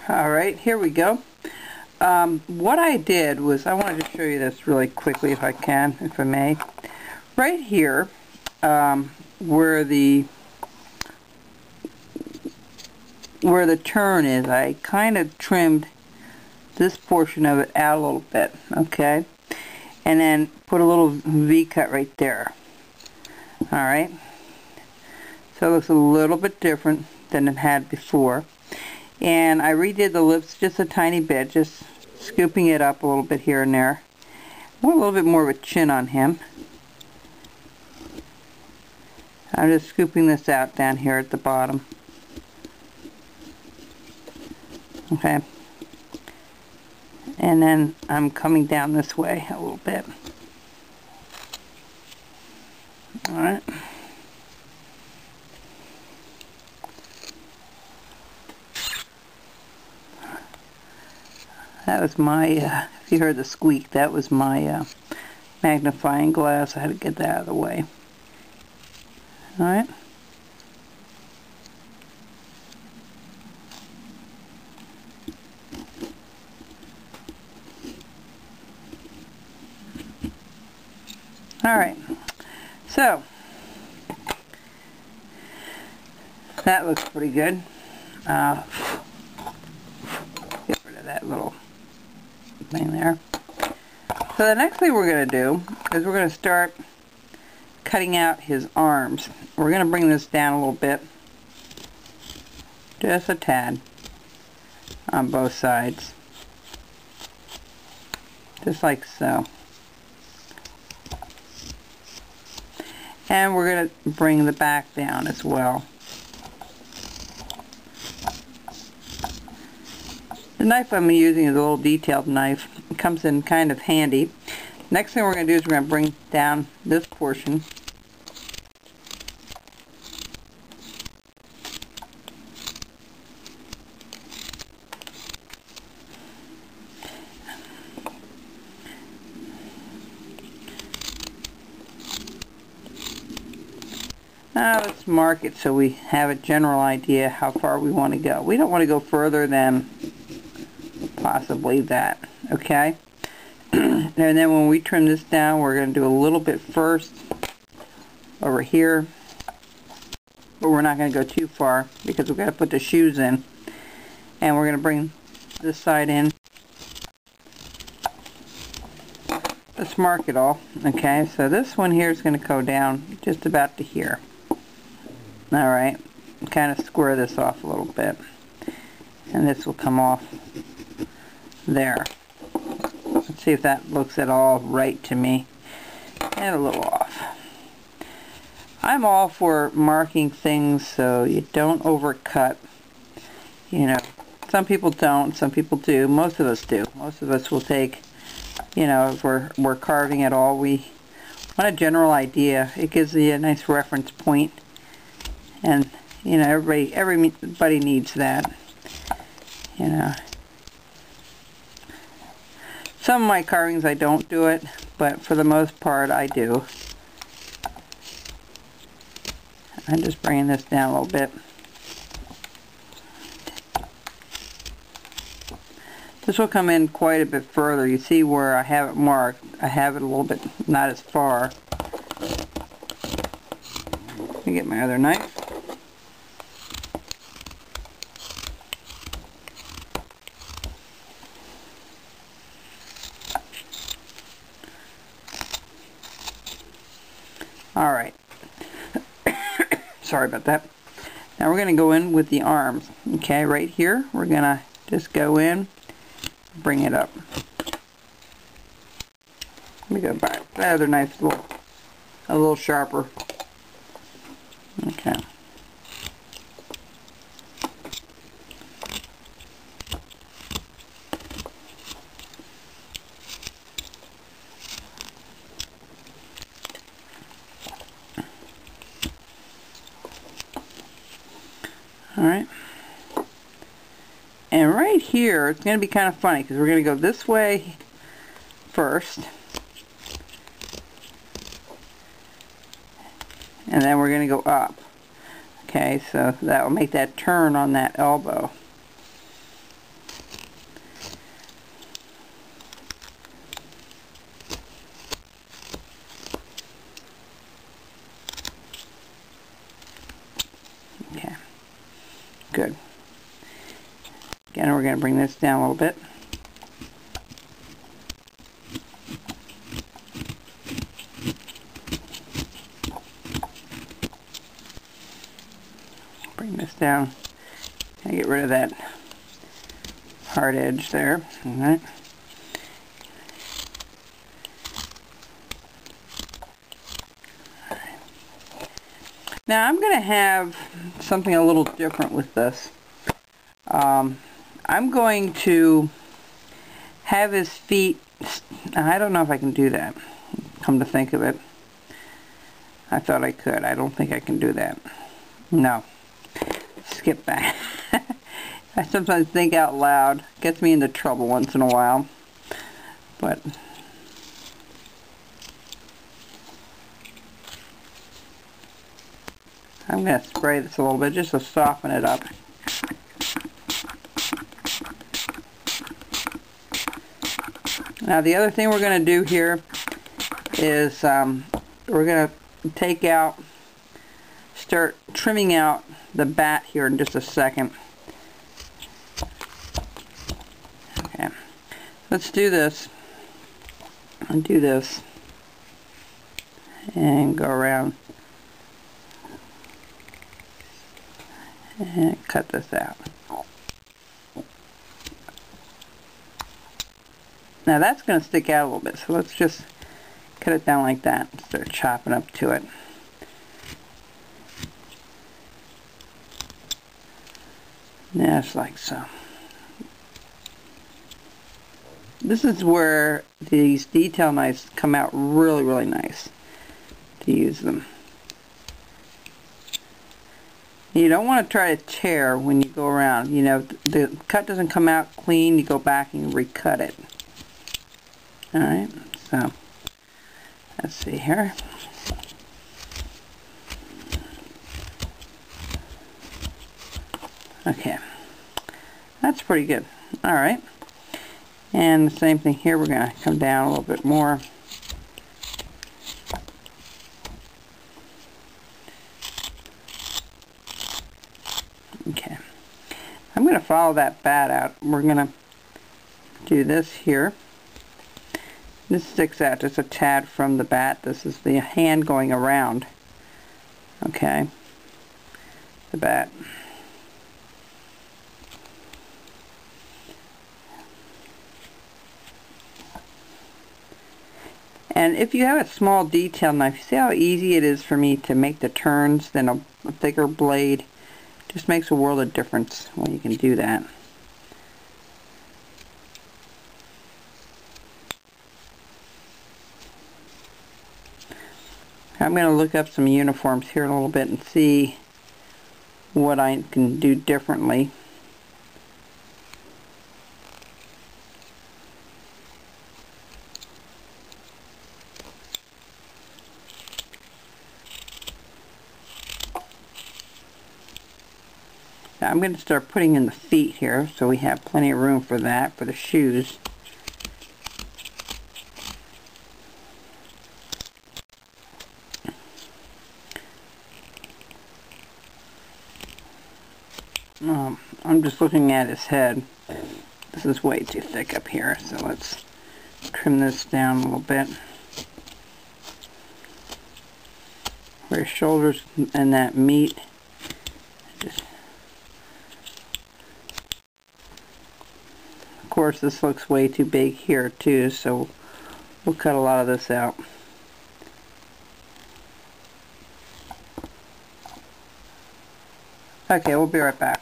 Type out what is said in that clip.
Alright, here we go. What I did was, I wanted to show you this really quickly if I can, if I may. Right here, where the turn is, I kind of trimmed this portion of it out a little bit, okay? And then put a little V-cut right there. Alright? So it looks a little bit different than it had before. And I redid the lips just a tiny bit, just scooping it up a little bit here and there. I want a little bit more of a chin on him. I'm just scooping this out down here at the bottom. Okay. And then I'm coming down this way a little bit. Alright. That was my, if you heard the squeak, that was my magnifying glass. I had to get that out of the way. Alright. Alright. So, that looks pretty good. Get rid of that little thing there. So the next thing we're going to do is we're going to start cutting out his arms. We're going to bring this down a little bit, just a tad, on both sides, just like so. And we're going to bring the back down as well. The knife I'm using is a little detailed knife. It comes in kind of handy. Next thing we're going to do is we're going to bring down this portion. Now let's mark it so we have a general idea how far we want to go. We don't want to go further than possibly that, okay? And then when we trim this down, we're going to do a little bit first over here, but we're not going to go too far because we've got to put the shoes in. And we're going to bring this side in. Let's mark it all, okay? So this one here is going to go down just about to here. Alright, kind of square this off a little bit. And this will come off there. Let's see if that looks at all right to me. And a little off. I'm all for marking things so you don't overcut. You know, some people don't, some people do. Most of us do. Most of us will take, you know, if we're carving at all, we want a general idea. It gives you a nice reference point. And, you know, everybody needs that. You know. Some of my carvings I don't do it, but for the most part I do. I'm just bringing this down a little bit. This will come in quite a bit further. You see where I have it marked. I have it a little bit not as far. Let me get my other knife. Alright. Sorry about that. Now we're going to go in with the arms. Okay, right here, we're going to just go in, bring it up. Let me go back. That other knife's a little sharper. Okay. Alright. And right here, it's going to be kind of funny because we're going to go this way first. And then we're going to go up. Okay, so that will make that turn on that elbow. Again, we're going to bring this down a little bit. Bring this down and get rid of that hard edge there. All right. Now I'm going to have something a little different with this. I'm going to have his feet, I don't know if I can do that, come to think of it. I thought I could. I don't think I can do that. No. Skip that. I sometimes think out loud. Gets me into trouble once in a while. But I'm going to spray this a little bit just to soften it up. Now the other thing we're going to do here is we're going to take out, start trimming out the bat here in just a second. Okay, let's do this and do this and go around and cut this out. Now that's going to stick out a little bit, so let's just cut it down like that and start chopping up to it. Just like so. This is where these detail knives come out really, really nice to use them. You don't want to try to tear when you go around. You know, the cut doesn't come out clean, you go back and you recut it. Alright, so let's see here. Okay, that's pretty good. Alright, and the same thing here, we're going to come down a little bit more. Okay, I'm going to follow that bat out. We're going to do this here. This sticks out just a tad from the bat. This is the hand going around. Okay, the bat. And if you have a small detail knife, you see how easy it is for me to make the turns than a thicker blade? Just makes a world of difference when you can do that. I'm going to look up some uniforms here in a little bit and see what I can do differently. Now I'm going to start putting in the feet here, so we have plenty of room for that, for the shoes. I'm just looking at his head. This is way too thick up here, so let's trim this down a little bit. Where his shoulders and that meet. Just, of course, this looks way too big here too, so we'll cut a lot of this out. Okay, we'll be right back.